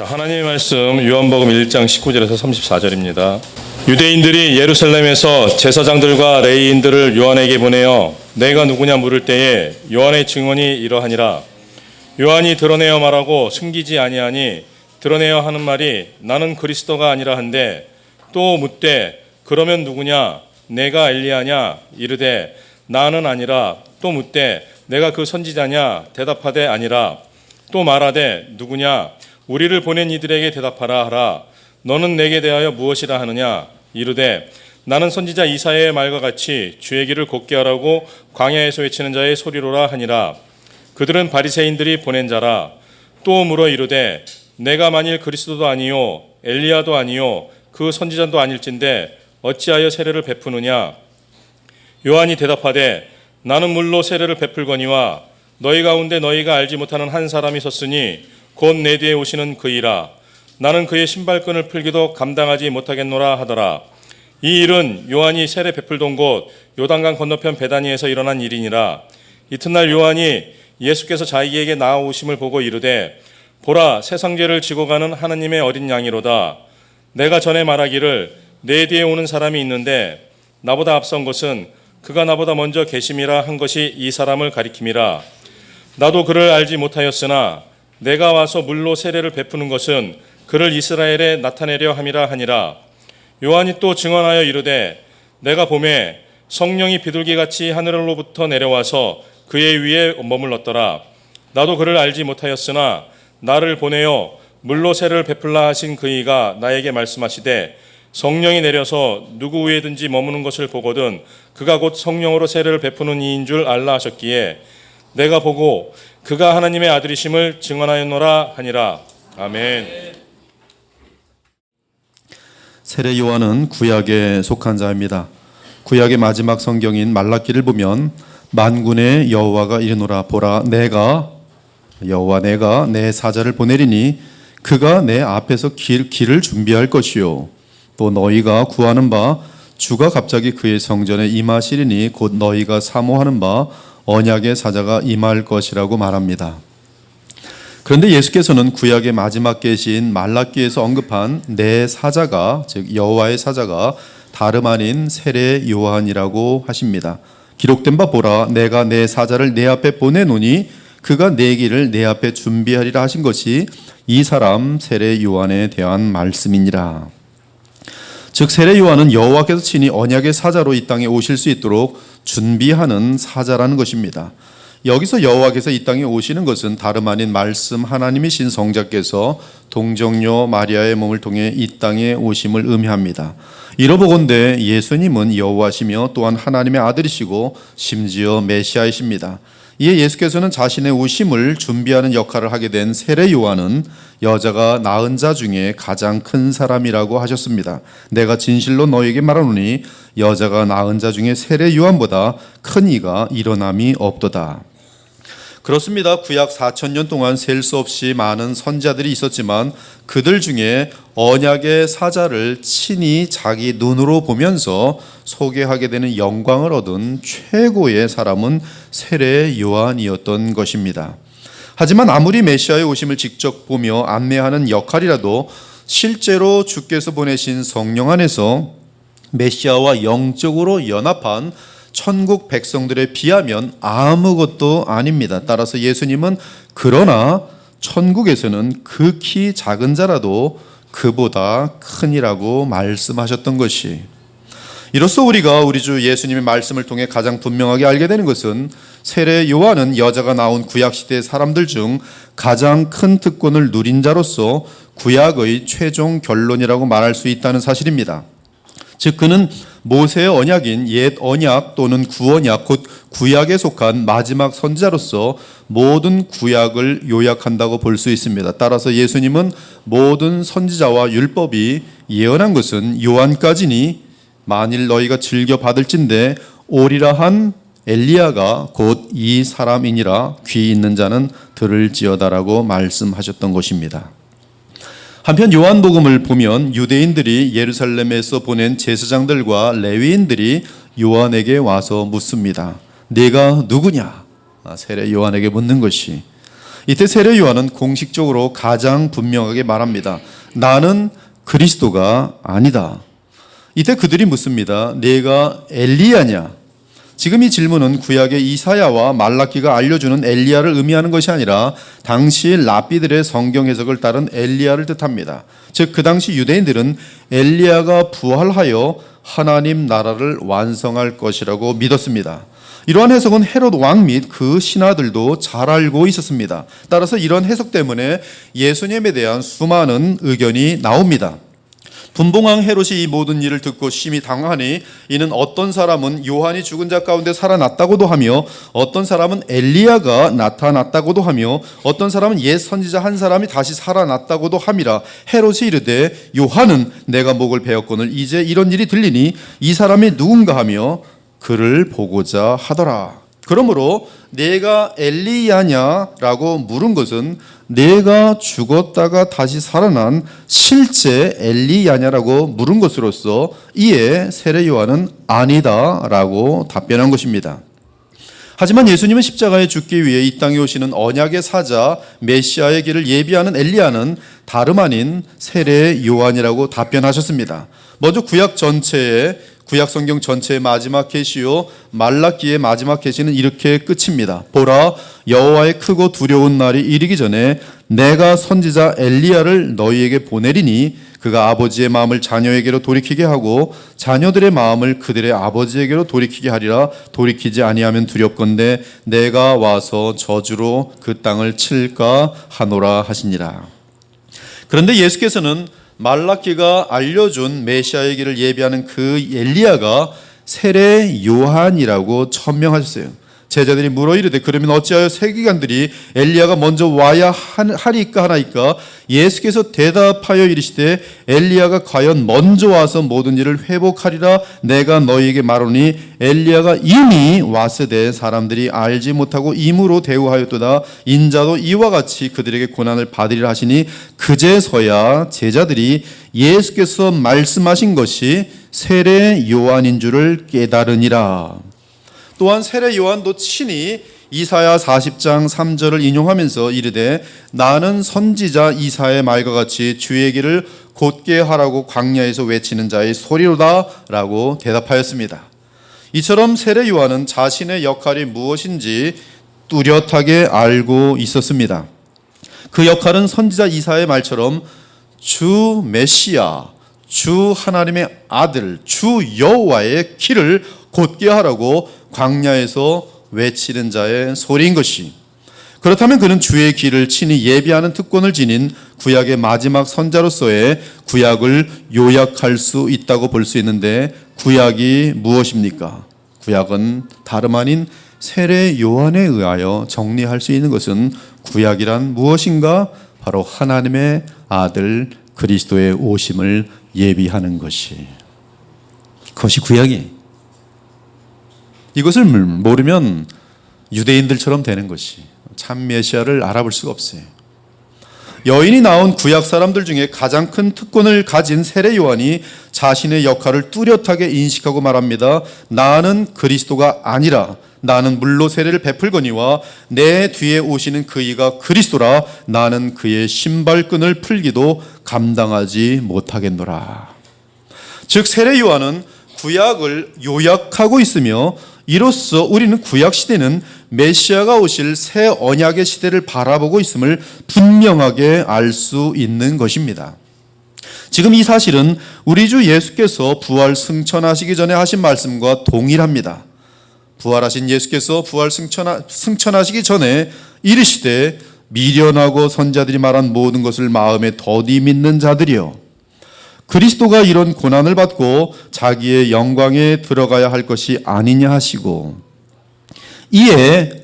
하나님의 말씀 요한복음 1장 19절에서 34절입니다. 유대인들이 예루살렘에서 제사장들과 레위인들을 요한에게 보내어 내가 누구냐 물을 때에 요한의 증언이 이러하니라. 요한이 드러내어 말하고 숨기지 아니하니 드러내어 하는 말이 나는 그리스도가 아니라 한데, 또 묻되 그러면 누구냐? 내가 엘리야냐? 이르되 나는 아니라. 또 묻되 내가 그 선지자냐? 대답하되 아니라. 또 말하되 누구냐? 우리를 보낸 이들에게 대답하라 하라. 너는 내게 대하여 무엇이라 하느냐? 이르되 나는 선지자 이사야의 말과 같이 주의 길을 곧게 하라고 광야에서 외치는 자의 소리로라 하니라. 그들은 바리새인들이 보낸 자라. 또 물어 이르되 내가 만일 그리스도도 아니요 엘리야도 아니요 그 선지자도 아닐진데 어찌하여 세례를 베푸느냐? 요한이 대답하되 나는 물로 세례를 베풀거니와 너희 가운데 너희가 알지 못하는 한 사람이 섰으니 곧 내 뒤에 오시는 그이라. 나는 그의 신발끈을 풀기도 감당하지 못하겠노라 하더라. 이 일은 요한이 세례 베풀던 곳 요단강 건너편 베다니에서 일어난 일이니라. 이튿날 요한이 예수께서 자기에게 나아오심을 보고 이르되 보라, 세상 죄를 지고 가는 하나님의 어린 양이로다. 내가 전에 말하기를 내 뒤에 오는 사람이 있는데 나보다 앞선 것은 그가 나보다 먼저 계심이라 한 것이 이 사람을 가리킴이라. 나도 그를 알지 못하였으나 내가 와서 물로 세례를 베푸는 것은 그를 이스라엘에 나타내려 함이라 하니라. 요한이 또 증언하여 이르되 내가 보매 성령이 비둘기같이 하늘로부터 내려와서 그의 위에 머물렀더라. 나도 그를 알지 못하였으나 나를 보내어 물로 세례를 베풀라 하신 그이가 나에게 말씀하시되 성령이 내려서 누구 위에든지 머무는 것을 보거든 그가 곧 성령으로 세례를 베푸는 이인 줄 알라 하셨기에 내가 보고 그가 하나님의 아들이심을 증언하였노라 하니라. 아멘. 세례 요한은 구약에 속한 자입니다. 구약의 마지막 성경인 말라기를 보면 만군의 여호와가 이르노라. 보라, 내가 내 사자를 보내리니 그가 내 앞에서 길을 준비할 것이요 또 너희가 구하는 바 주가 갑자기 그의 성전에 임하시리니 곧 너희가 사모하는 바 언약의 사자가 임할 것이라고 말합니다. 그런데 예수께서는 구약의 마지막 계시인 말라기에서 언급한 내 사자가, 즉 여호와의 사자가 다름 아닌 세례 요한이라고 하십니다. 기록된 바 보라, 내가 내 사자를 내 앞에 보내노니 그가 내 길을 내 앞에 준비하리라 하신 것이 이 사람 세례 요한에 대한 말씀이니라. 즉 세례 요한은 여호와께서 친히 언약의 사자로 이 땅에 오실 수 있도록 준비하는 사자라는 것입니다. 여기서 여호와께서 이 땅에 오시는 것은 다름 아닌 말씀 하나님이신 성자께서 동정녀 마리아의 몸을 통해 이 땅에 오심을 의미합니다. 이러보건대 예수님은 여호와시며 또한 하나님의 아들이시고 심지어 메시아이십니다. 이에 예수께서는 자신의 오심을 준비하는 역할을 하게 된 세례 요한은 여자가 낳은 자 중에 가장 큰 사람이라고 하셨습니다. 내가 진실로 너희에게 말하노니 여자가 낳은 자 중에 세례 요한보다 큰 이가 일어남이 없도다. 그렇습니다. 구약 4,000년 동안 셀 수 없이 많은 선지자들이 있었지만 그들 중에 언약의 사자를 친히 자기 눈으로 보면서 소개하게 되는 영광을 얻은 최고의 사람은 세례 요한이었던 것입니다. 하지만 아무리 메시아의 오심을 직접 보며 안내하는 역할이라도 실제로 주께서 보내신 성령 안에서 메시아와 영적으로 연합한 천국 백성들에 비하면 아무것도 아닙니다. 따라서 예수님은 그러나 천국에서는 극히 작은 자라도 그보다 큰이라고 말씀하셨던 것이, 이로써 우리가 우리 주 예수님의 말씀을 통해 가장 분명하게 알게 되는 것은 세례 요한은 여자가 나온 구약시대의 사람들 중 가장 큰 특권을 누린 자로서 구약의 최종 결론이라고 말할 수 있다는 사실입니다. 즉 그는 모세의 언약인 옛 언약 또는 구언약 곧 구약에 속한 마지막 선지자로서 모든 구약을 요약한다고 볼 수 있습니다. 따라서 예수님은 모든 선지자와 율법이 예언한 것은 요한까지니 만일 너희가 즐겨 받을진대 오리라 한 엘리야가 곧 이 사람이니라 귀 있는 자는 들을지어다라고 말씀하셨던 것입니다. 한편 요한복음을 보면 유대인들이 예루살렘에서 보낸 제사장들과 레위인들이 요한에게 와서 묻습니다. 네가 누구냐? 세례 요한에게 묻는 것이, 이때 세례 요한은 공식적으로 가장 분명하게 말합니다. 나는 그리스도가 아니다. 이때 그들이 묻습니다. 네가 엘리야냐? 지금 이 질문은 구약의 이사야와 말라기가 알려주는 엘리야를 의미하는 것이 아니라 당시 랍비들의 성경 해석을 따른 엘리야를 뜻합니다. 즉 그 당시 유대인들은 엘리야가 부활하여 하나님 나라를 완성할 것이라고 믿었습니다. 이러한 해석은 헤롯 왕 및 그 신하들도 잘 알고 있었습니다. 따라서 이런 해석 때문에 예수님에 대한 수많은 의견이 나옵니다. 분봉왕 헤롯이 이 모든 일을 듣고 심히 당황하니 이는 어떤 사람은 요한이 죽은 자 가운데 살아났다고도 하며 어떤 사람은 엘리야가 나타났다고도 하며 어떤 사람은 옛 선지자 한 사람이 다시 살아났다고도 함이라. 헤롯이 이르되 요한은 내가 목을 베었거늘 이제 이런 일이 들리니 이 사람이 누군가 하며 그를 보고자 하더라. 그러므로 내가 엘리야냐라고 물은 것은 내가 죽었다가 다시 살아난 실제 엘리야냐라고 물은 것으로서 이에 세례 요한은 아니다라고 답변한 것입니다. 하지만 예수님은 십자가에 죽기 위해 이 땅에 오시는 언약의 사자 메시아의 길을 예비하는 엘리야는 다름 아닌 세례 요한이라고 답변하셨습니다. 먼저 구약 성경 전체의 마지막 계시요 말라기의 마지막 계시는 이렇게 끝입니다. 보라 여호와의 크고 두려운 날이 이르기 전에 내가 선지자 엘리야를 너희에게 보내리니 그가 아버지의 마음을 자녀에게로 돌이키게 하고 자녀들의 마음을 그들의 아버지에게로 돌이키게 하리라. 돌이키지 아니하면 두렵건대 내가 와서 저주로 그 땅을 칠까 하노라 하시니라. 그런데 예수께서는 말라기가 알려준 메시아의 길을 예비하는 그 엘리야가 세례 요한이라고 천명하셨어요. 제자들이 물어 이르되 그러면 어찌하여 세기관들이 엘리야가 먼저 와야 하리까 하나이까? 예수께서 대답하여 이르시되 엘리야가 과연 먼저 와서 모든 일을 회복하리라. 내가 너희에게 말하노니 엘리야가 이미 왔으되 사람들이 알지 못하고 임으로 대우하였도다. 인자도 이와 같이 그들에게 고난을 받으리라 하시니 그제서야 제자들이 예수께서 말씀하신 것이 세례 요한인 줄을 깨달으니라. 또한 세례 요한도 친히 이사야 40장 3절을 인용하면서 이르되 나는 선지자 이사야의 말과 같이 주의 길을 곧게 하라고 광야에서 외치는 자의 소리로다 라고 대답하였습니다. 이처럼 세례 요한은 자신의 역할이 무엇인지 뚜렷하게 알고 있었습니다. 그 역할은 선지자 이사야의 말처럼 주 메시아, 주 하나님의 아들, 주 여호와의 길을 곧게 하라고 광야에서 외치는 자의 소리인 것이. 그렇다면 그는 주의 길을 친히 예비하는 특권을 지닌 구약의 마지막 선자로서의 구약을 요약할 수 있다고 볼 수 있는데 구약이 무엇입니까? 구약은 다름 아닌 세례 요한에 의하여 정리할 수 있는 것은 구약이란 무엇인가? 바로 하나님의 아들 그리스도의 오심을 예비하는 것이. 그것이 구약이. 이것을 모르면 유대인들처럼 되는 것이 참 메시아를 알아볼 수가 없어요. 여인이 나온 구약 사람들 중에 가장 큰 특권을 가진 세례 요한이 자신의 역할을 뚜렷하게 인식하고 말합니다. 나는 그리스도가 아니라 나는 물로 세례를 베풀거니와 내 뒤에 오시는 그이가 그리스도라. 나는 그의 신발끈을 풀기도 감당하지 못하겠노라. 즉 세례 요한은 구약을 요약하고 있으며 이로써 우리는 구약 시대는 메시아가 오실 새 언약의 시대를 바라보고 있음을 분명하게 알 수 있는 것입니다. 지금 이 사실은 우리 주 예수께서 부활 승천하시기 전에 하신 말씀과 동일합니다. 부활하신 예수께서 부활 승천하시기 전에 이르시되 미련하고 선자들이 말한 모든 것을 마음에 더디 믿는 자들이여 그리스도가 이런 고난을 받고 자기의 영광에 들어가야 할 것이 아니냐 하시고 이에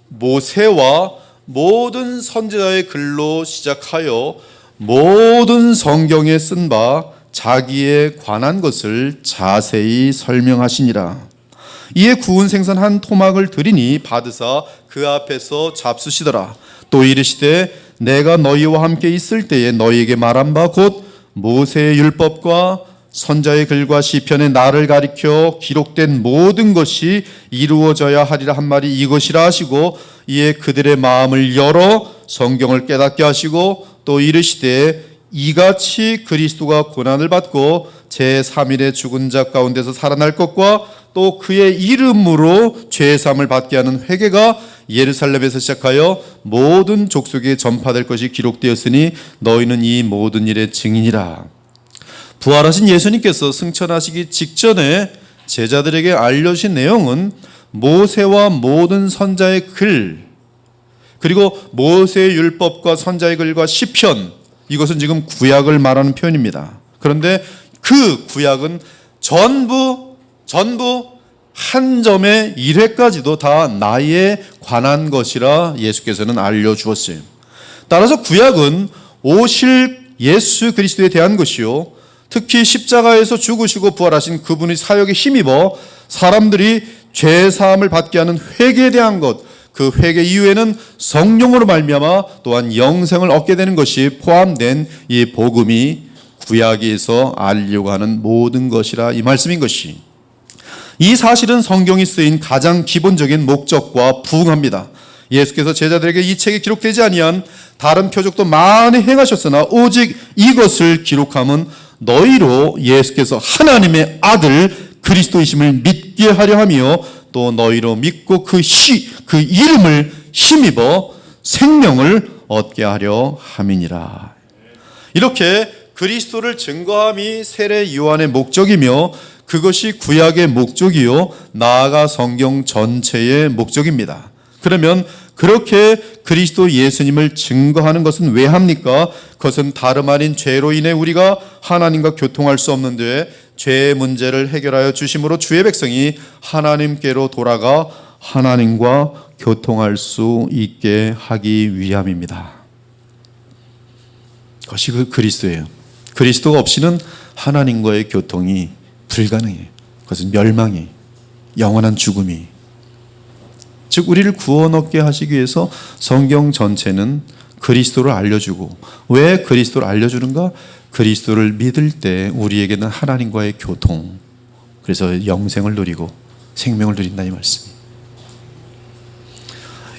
모세와 모든 선지자의 글로 시작하여 모든 성경에 쓴 바 자기에 관한 것을 자세히 설명하시니라. 이에 구운 생선 한 토막을 드리니 받으사 그 앞에서 잡수시더라. 또 이르시되 내가 너희와 함께 있을 때에 너희에게 말한 바 곧 모세의 율법과 선자의 글과 시편의 나를 가리켜 기록된 모든 것이 이루어져야 하리라 한 말이 이것이라 하시고 이에 그들의 마음을 열어 성경을 깨닫게 하시고 또 이르시되 이같이 그리스도가 고난을 받고 제3일에 죽은 자 가운데서 살아날 것과 또 그의 이름으로 죄사함을 받게 하는 회개가 예루살렘에서 시작하여 모든 족속에 전파될 것이 기록되었으니 너희는 이 모든 일의 증인이라. 부활하신 예수님께서 승천하시기 직전에 제자들에게 알려주신 내용은 모세와 모든 선자의 글, 그리고 모세의 율법과 선자의 글과 시편, 이것은 지금 구약을 말하는 표현입니다. 그런데 그 구약은 전부 한 점의 1회까지도 다 나에 관한 것이라 예수께서는 알려주었어요. 따라서 구약은 오실 예수 그리스도에 대한 것이요, 특히 십자가에서 죽으시고 부활하신 그분의 사역에 힘입어 사람들이 죄사함을 받게 하는 회개에 대한 것, 그 회개 이후에는 성령으로 말미암아 또한 영생을 얻게 되는 것이 포함된 이 복음이 구약에서 알려고 하는 모든 것이라 이 말씀인 것이, 이 사실은 성경이 쓰인 가장 기본적인 목적과 부응합니다. 예수께서 제자들에게 이 책에 기록되지 아니한 다른 표적도 많이 행하셨으나 오직 이것을 기록함은 너희로 예수께서 하나님의 아들 그리스도이심을 믿게 하려 하며 또 너희로 믿고 그 이름을 힘입어 생명을 얻게 하려 함이니라. 이렇게 그리스도를 증거함이 세례 요한의 목적이며 그것이 구약의 목적이요 나아가 성경 전체의 목적입니다. 그러면 그렇게 그리스도 예수님을 증거하는 것은 왜 합니까? 그것은 다름 아닌 죄로 인해 우리가 하나님과 교통할 수 없는데 죄의 문제를 해결하여 주심으로 주의 백성이 하나님께로 돌아가 하나님과 교통할 수 있게 하기 위함입니다. 그것이 그 그리스도예요. 그리스도가 없이는 하나님과의 교통이 불가능해요. 그것은 멸망이, 영원한 죽음이. 즉 우리를 구원 얻게 하시기 위해서 성경 전체는 그리스도를 알려주고, 왜 그리스도를 알려주는가? 그리스도를 믿을 때 우리에게는 하나님과의 교통, 그래서 영생을 누리고 생명을 누린다 이 말씀이에요.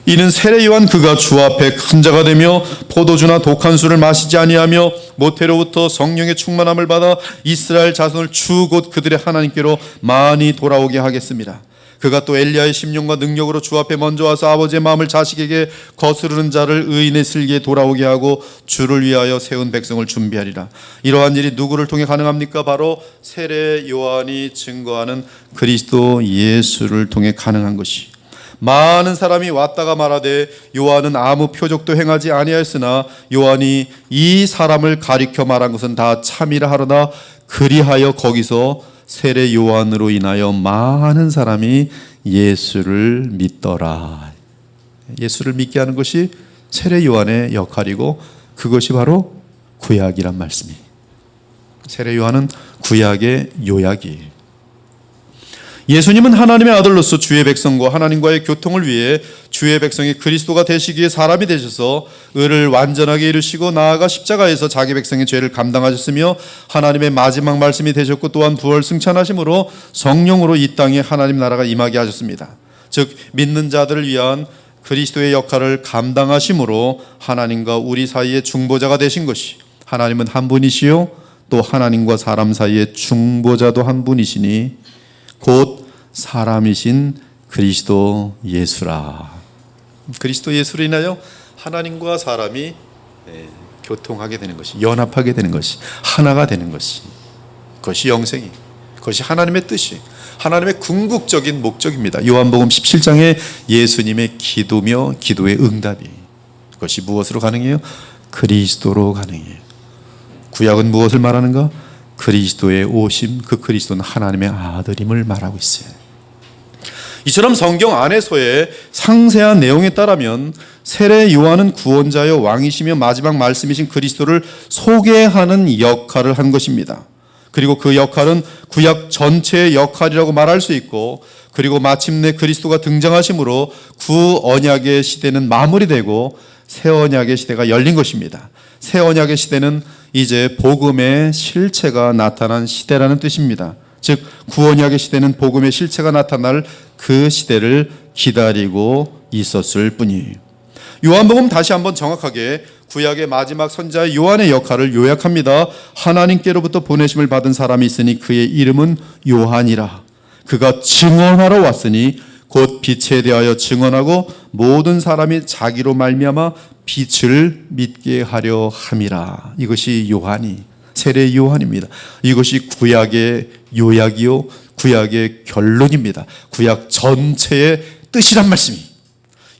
이는 세례 요한 그가 주 앞에 큰 자가 되며 포도주나 독한 술을 마시지 아니하며 모태로부터 성령의 충만함을 받아 이스라엘 자손을 주 곧 그들의 하나님께로 많이 돌아오게 하겠습니다. 그가 또 엘리야의 심령과 능력으로 주 앞에 먼저 와서 아버지의 마음을 자식에게 거스르는 자를 의인의 슬기에 돌아오게 하고 주를 위하여 세운 백성을 준비하리라. 이러한 일이 누구를 통해 가능합니까? 바로 세례 요한이 증거하는 그리스도 예수를 통해 가능한 것이. 많은 사람이 왔다가 말하되 요한은 아무 표적도 행하지 아니하였으나 요한이 이 사람을 가리켜 말한 것은 다 참이라 하려나 그리하여 거기서 세례 요한으로 인하여 많은 사람이 예수를 믿더라. 예수를 믿게 하는 것이 세례 요한의 역할이고 그것이 바로 구약이란 말씀이에요. 세례 요한은 구약의 요약이에요. 예수님은 하나님의 아들로서 주의 백성과 하나님과의 교통을 위해 주의 백성이 그리스도가 되시기에 사람이 되셔서 의를 완전하게 이루시고 나아가 십자가에서 자기 백성의 죄를 감당하셨으며 하나님의 마지막 말씀이 되셨고 또한 부활 승천하심으로 성령으로 이 땅에 하나님 나라가 임하게 하셨습니다. 즉 믿는 자들을 위한 그리스도의 역할을 감당하심으로 하나님과 우리 사이의 중보자가 되신 것이, 하나님은 한 분이시요 또 하나님과 사람 사이의 중보자도 한 분이시니 곧 사람이신 그리스도 예수라. 그리스도 예수로 인하여 하나님과 사람이 교통하게 되는 것이, 연합하게 되는 것이, 하나가 되는 것이, 그것이 영생이, 그것이 하나님의 뜻이, 하나님의 궁극적인 목적입니다. 요한복음 17장에 예수님의 기도며 기도의 응답이, 그것이 무엇으로 가능해요? 그리스도로 가능해요. 구약은 무엇을 말하는가? 그리스도의 오심, 그 그리스도는 하나님의 아들임을 말하고 있어요. 이처럼 성경 안에서의 상세한 내용에 따르면 세례 요한은 구원자여 왕이시며 마지막 말씀이신 그리스도를 소개하는 역할을 한 것입니다. 그리고 그 역할은 구약 전체의 역할이라고 말할 수 있고, 그리고 마침내 그리스도가 등장하심으로 구언약의 시대는 마무리되고 새 언약의 시대가 열린 것입니다. 새 언약의 시대는 이제 복음의 실체가 나타난 시대라는 뜻입니다. 즉 구언약의 시대는 복음의 실체가 나타날 그 시대를 기다리고 있었을 뿐이에요. 요한복음 다시 한번 정확하게 구약의 마지막 선지자 요한의 역할을 요약합니다. 하나님께로부터 보내심을 받은 사람이 있으니 그의 이름은 요한이라. 그가 증언하러 왔으니 곧 빛에 대하여 증언하고 모든 사람이 자기로 말미암아 빛을 믿게 하려 함이라. 이것이 요한이 세례 요한입니다. 이것이 구약의 요약이요 구약의 결론입니다. 구약 전체의 뜻이란 말씀이.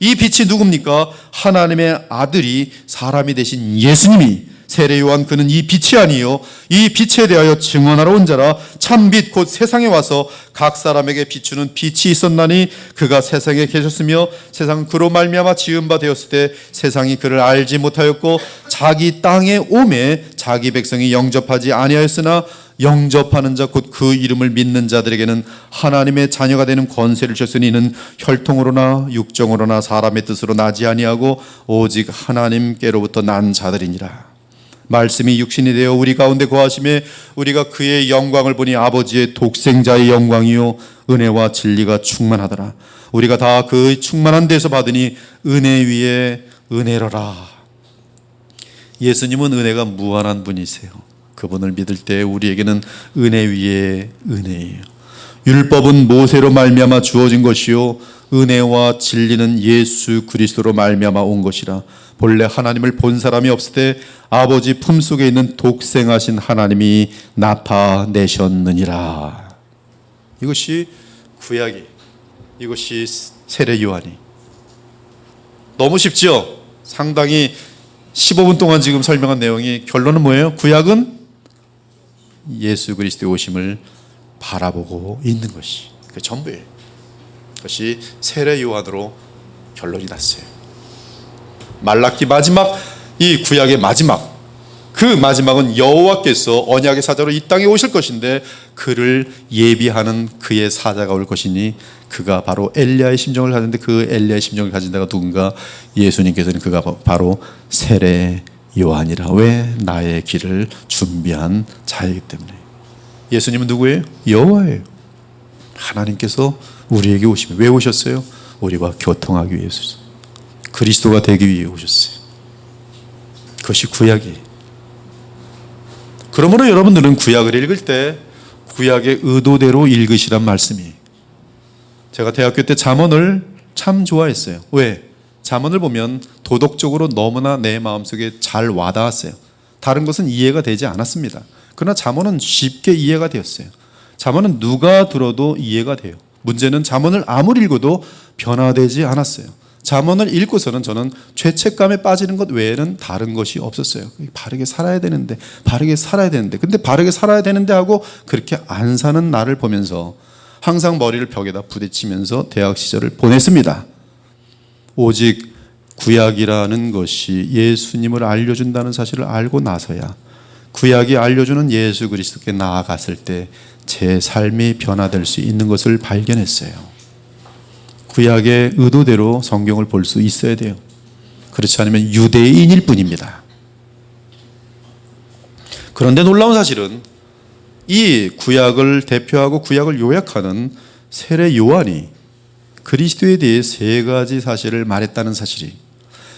이 빛이 누굽니까? 하나님의 아들이 사람이 되신 예수님이 세례 요한 그는 이 빛이 아니요 이 빛에 대하여 증언하러 온 자라. 참빛 곧 세상에 와서 각 사람에게 비추는 빛이 있었나니 그가 세상에 계셨으며 세상은 그로 말미암아 지은 바 되었을 때 세상이 그를 알지 못하였고 자기 땅에 오매 자기 백성이 영접하지 아니하였으나 영접하는 자 곧 그 이름을 믿는 자들에게는 하나님의 자녀가 되는 권세를 주셨으니 이는 혈통으로나 육정으로나 사람의 뜻으로 나지 아니하고 오직 하나님께로부터 난 자들이니라. 말씀이 육신이 되어 우리 가운데 거하심에 우리가 그의 영광을 보니 아버지의 독생자의 영광이요 은혜와 진리가 충만하더라. 우리가 다 그 충만한 데서 받으니 은혜 위에 은혜로라. 예수님은 은혜가 무한한 분이세요. 그분을 믿을 때 우리에게는 은혜 위에 은혜예요. 율법은 모세로 말미암아 주어진 것이요 은혜와 진리는 예수 그리스도로 말미암아 온 것이라. 본래 하나님을 본 사람이 없을 때 아버지 품속에 있는 독생하신 하나님이 나타내셨느니라. 이것이 구약이, 이것이 세례 요한이. 너무 쉽죠? 상당히 15분 동안 지금 설명한 내용이 결론은 뭐예요? 구약은 예수 그리스도의 오심을 바라보고 있는 것이 그 전부예요. 그것이 세례 요한으로 결론이 났어요. 말라기 마지막, 이 구약의 마지막, 그 마지막은 여호와께서 언약의 사자로 이 땅에 오실 것인데 그를 예비하는 그의 사자가 올 것이니 그가 바로 엘리야의 심정을 가졌는데 그 엘리야의 심정을 가진 자가 누군가? 예수님께서는 그가 바로 세례 요한이라. 왜? 나의 길을 준비한 자이기 때문에. 예수님은 누구예요? 여호와예요. 하나님께서 우리에게 오시면 왜 오셨어요? 우리와 교통하기 위해 오셨어요. 그리스도가 되기 위해 오셨어요. 그것이 구약이에요. 그러므로 여러분들은 구약을 읽을 때 구약의 의도대로 읽으시란 말씀이에요. 제가 대학교 때 잠언을 참 좋아했어요. 왜? 잠언을 보면 도덕적으로 너무나 내 마음속에 잘 와닿았어요. 다른 것은 이해가 되지 않았습니다. 그러나 잠언은 쉽게 이해가 되었어요. 잠언은 누가 들어도 이해가 돼요. 문제는 잠언을 아무리 읽어도 변화되지 않았어요. 잠언을 읽고서는 저는 죄책감에 빠지는 것 외에는 다른 것이 없었어요. 바르게 살아야 되는데 근데 바르게 살아야 되는데 하고 그렇게 안 사는 나를 보면서 항상 머리를 벽에다 부딪히면서 대학 시절을 보냈습니다. 오직 구약이라는 것이 예수님을 알려준다는 사실을 알고 나서야 구약이 알려주는 예수 그리스도께 나아갔을 때 제 삶이 변화될 수 있는 것을 발견했어요. 구약의 의도대로 성경을 볼 수 있어야 돼요. 그렇지 않으면 유대인일 뿐입니다. 그런데 놀라운 사실은 이 구약을 대표하고 구약을 요약하는 세례 요한이 그리스도에 대해 세 가지 사실을 말했다는 사실이.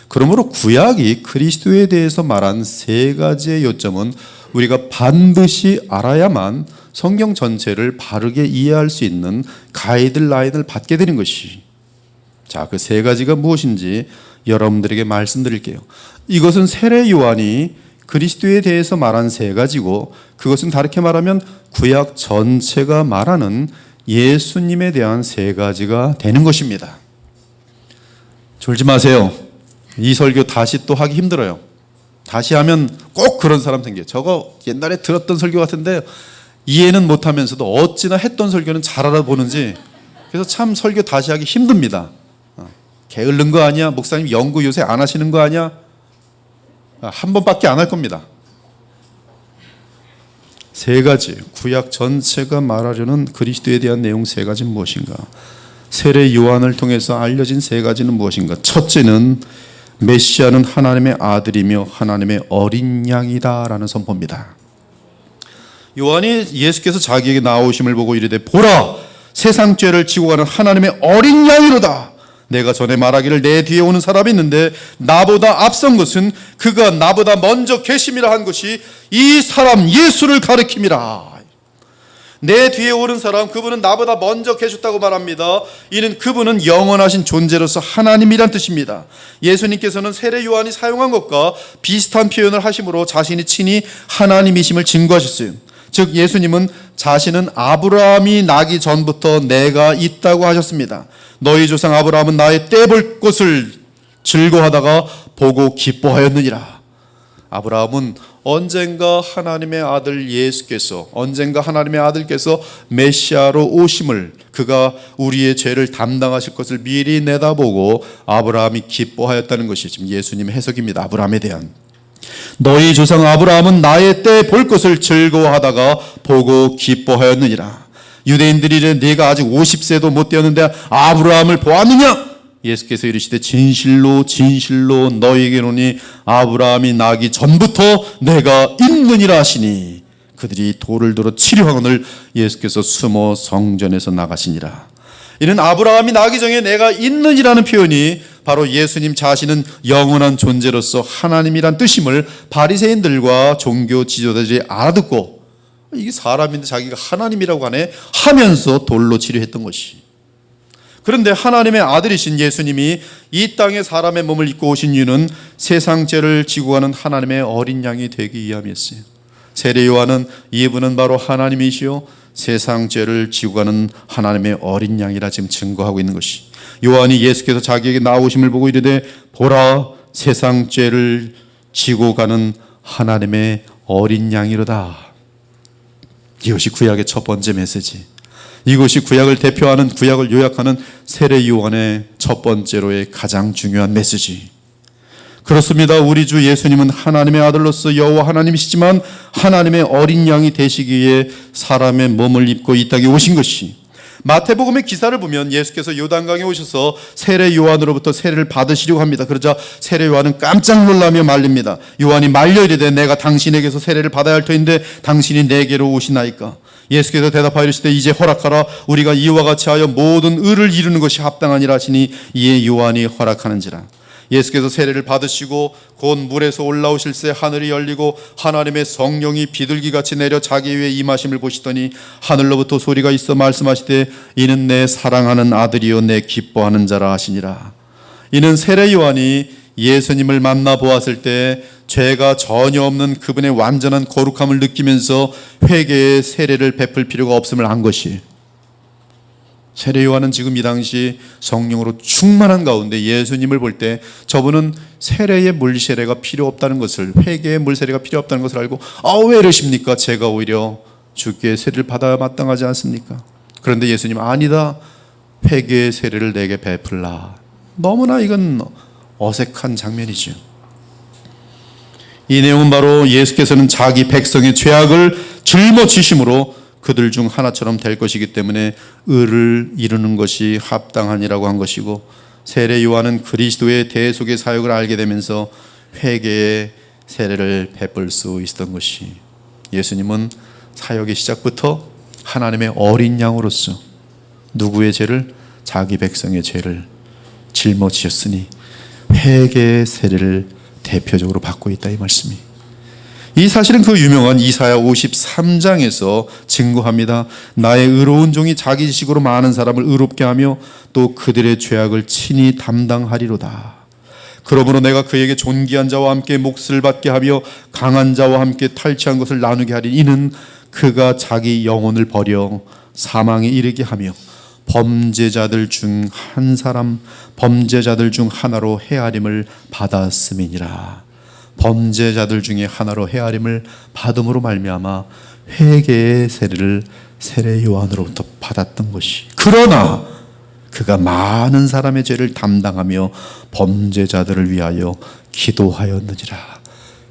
그러므로 구약이 그리스도에 대해서 말한 세 가지의 요점은 우리가 반드시 알아야만 성경 전체를 바르게 이해할 수 있는 가이드라인을 받게 되는 것이. 자, 그 세 가지가 무엇인지 여러분들에게 말씀드릴게요. 이것은 세례 요한이 그리스도에 대해서 말한 세 가지고 그것은 다르게 말하면 구약 전체가 말하는 예수님에 대한 세 가지가 되는 것입니다. 졸지 마세요. 이 설교 다시 또 하기 힘들어요. 다시 하면 꼭 그런 사람 생겨요. 저거 옛날에 들었던 설교 같은데 이해는 못하면서도 어찌나 했던 설교는 잘 알아보는지. 그래서 참 설교 다시 하기 힘듭니다. 게을른 거 아니야? 목사님 연구 요새 안 하시는 거 아니야? 한 번밖에 안 할 겁니다. 세 가지, 구약 전체가 말하려는 그리스도에 대한 내용 세 가지는 무엇인가? 세례 요한을 통해서 알려진 세 가지는 무엇인가? 첫째는 메시아는 하나님의 아들이며 하나님의 어린 양이다라는 선포입니다. 요한이 예수께서 자기에게 나오심을 보고 이르되 보라 세상 죄를 지고 가는 하나님의 어린 양이로다. 내가 전에 말하기를 내 뒤에 오는 사람이 있는데 나보다 앞선 것은 그가 나보다 먼저 계심이라 한 것이 이 사람 예수를 가리킴이라. 내 뒤에 오는 사람, 그분은 나보다 먼저 계셨다고 말합니다. 이는 그분은 영원하신 존재로서 하나님이란 뜻입니다. 예수님께서는 세례 요한이 사용한 것과 비슷한 표현을 하심으로 자신이 친히 하나님이심을 증거하셨어요. 즉 예수님은 자신은 아브라함이 나기 전부터 내가 있다고 하셨습니다. 너희 조상 아브라함은 나의 떼볼 것을 즐거워하다가 보고 기뻐하였느니라. 아브라함은 언젠가 하나님의 아들 예수께서, 언젠가 하나님의 아들께서 메시아로 오심을, 그가 우리의 죄를 담당하실 것을 미리 내다보고 아브라함이 기뻐하였다는 것이 지금 예수님의 해석입니다. 아브라함에 대한. 너희 조상 아브라함은 나의 때 볼 것을 즐거워하다가 보고 기뻐하였느니라. 유대인들이 이르되 네가 아직 50세도 못 되었는데 아브라함을 보았느냐? 예수께서 이르시되 진실로 진실로 너희에게 이르노니 아브라함이 나기 전부터 내가 있느니라 하시니 그들이 돌을 들어 치려하거늘 예수께서 숨어 성전에서 나가시니라. 이는 아브라함이 나기 전에 내가 있느니라는 표현이 바로 예수님 자신은 영원한 존재로서 하나님이란 뜻임을 바리새인들과 종교 지도자들이 알아듣고 이게 사람인데 자기가 하나님이라고 하네 하면서 돌로 치려했던 것이. 그런데 하나님의 아들이신 예수님이 이 땅에 사람의 몸을 입고 오신 이유는 세상 죄를 지고 가는 하나님의 어린 양이 되기 위함이었어요. 세례 요한은 이분은 바로 하나님이시요 세상 죄를 지고 가는 하나님의 어린 양이라 지금 증거하고 있는 것이. 요한이 예수께서 자기에게 나오심을 보고 이르되 보라 세상 죄를 지고 가는 하나님의 어린 양이로다. 이것이 구약의 첫 번째 메시지. 이것이 구약을 대표하는, 구약을 요약하는 세례 요한의 첫 번째로의 가장 중요한 메시지. 그렇습니다. 우리 주 예수님은 하나님의 아들로서 여호와 하나님이시지만 하나님의 어린 양이 되시기 위해 사람의 몸을 입고 이 땅에 오신 것이. 마태복음의 기사를 보면 예수께서 요단강에 오셔서 세례 요한으로부터 세례를 받으시려고 합니다. 그러자 세례 요한은 깜짝 놀라며 말립니다. 요한이 말려 이르되 내가 당신에게서 세례를 받아야 할 터인데 당신이 내게로 오시나이까. 예수께서 대답하여 이르시되 이제 허락하라. 우리가 이와 같이 하여 모든 의를 이루는 것이 합당하니라 하시니 이에 요한이 허락하는지라. 예수께서 세례를 받으시고 곧 물에서 올라오실새 하늘이 열리고 하나님의 성령이 비둘기같이 내려 자기 위에 임하심을 보시더니 하늘로부터 소리가 있어 말씀하시되 이는 내 사랑하는 아들이요 내 기뻐하는 자라 하시니라. 이는 세례 요한이 예수님을 만나 보았을 때 죄가 전혀 없는 그분의 완전한 거룩함을 느끼면서 회개의 세례를 베풀 필요가 없음을 안 것이. 세례 요한은 지금 이 당시 성령으로 충만한 가운데 예수님을 볼 때 저분은 세례의 물세례가 필요 없다는 것을, 회개의 물세례가 필요 없다는 것을 알고 왜 이러십니까? 제가 오히려 주께 세례를 받아야 마땅하지 않습니까? 그런데 예수님 아니다. 회개의 세례를 내게 베풀라. 너무나 이건 어색한 장면이죠. 이 내용은 바로 예수께서는 자기 백성의 죄악을 짊어지심으로 그들 중 하나처럼 될 것이기 때문에 의를 이루는 것이 합당하니라고 한 것이고, 세례 요한은 그리스도의 대속의 사역을 알게 되면서 회개의 세례를 베풀 수 있었던 것이. 예수님은 사역의 시작부터 하나님의 어린 양으로서 누구의 죄를? 자기 백성의 죄를 짊어지셨으니 회개의 세례를 대표적으로 받고 있다, 이 말씀이. 이 사실은 그 유명한 이사야 53장에서 증거합니다. 나의 의로운 종이 자기 지식으로 많은 사람을 의롭게 하며 또 그들의 죄악을 친히 담당하리로다. 그러므로 내가 그에게 존귀한 자와 함께 몫을 받게 하며 강한 자와 함께 탈취한 것을 나누게 하리니 이는 그가 자기 영혼을 버려 사망에 이르게 하며 범죄자들 중 한 사람, 범죄자들 중 하나로 헤아림을 받았음이니라. 범죄자들 중에 하나로 헤아림을 받음으로 말미암아 회개의 세례를 세례 요한으로부터 받았던 것이. 그러나 그가 많은 사람의 죄를 담당하며 범죄자들을 위하여 기도하였느니라.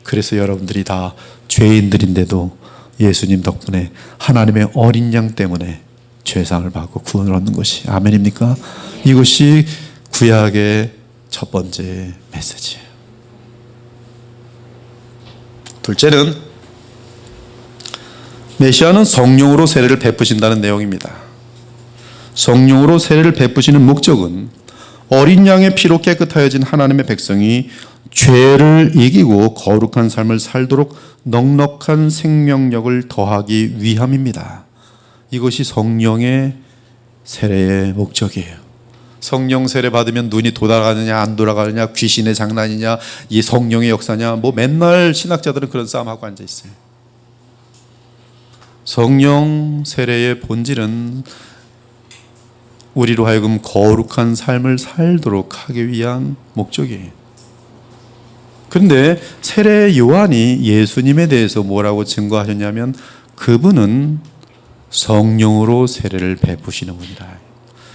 그래서 여러분들이 다 죄인들인데도 예수님 덕분에 하나님의 어린 양 때문에 죄상을 받고 구원을 얻는 것이. 아멘입니까? 이것이 구약의 첫 번째 메시지예요. 둘째는 메시아는 성령으로 세례를 베푸신다는 내용입니다. 성령으로 세례를 베푸시는 목적은 어린 양의 피로 깨끗하여진 하나님의 백성이 죄를 이기고 거룩한 삶을 살도록 넉넉한 생명력을 더하기 위함입니다. 이것이 성령의 세례의 목적이에요. 성령 세례 받으면 눈이 돌아가느냐 안 돌아가느냐, 귀신의 장난이냐, 이 성령의 역사냐, 뭐 맨날 신학자들은 그런 싸움하고 앉아 있어요. 성령 세례의 본질은 우리로 하여금 거룩한 삶을 살도록 하기 위한 목적이에요. 그런데 세례 요한이 예수님에 대해서 뭐라고 증거하셨냐면 그분은 성령으로 세례를 베푸시는 분이라.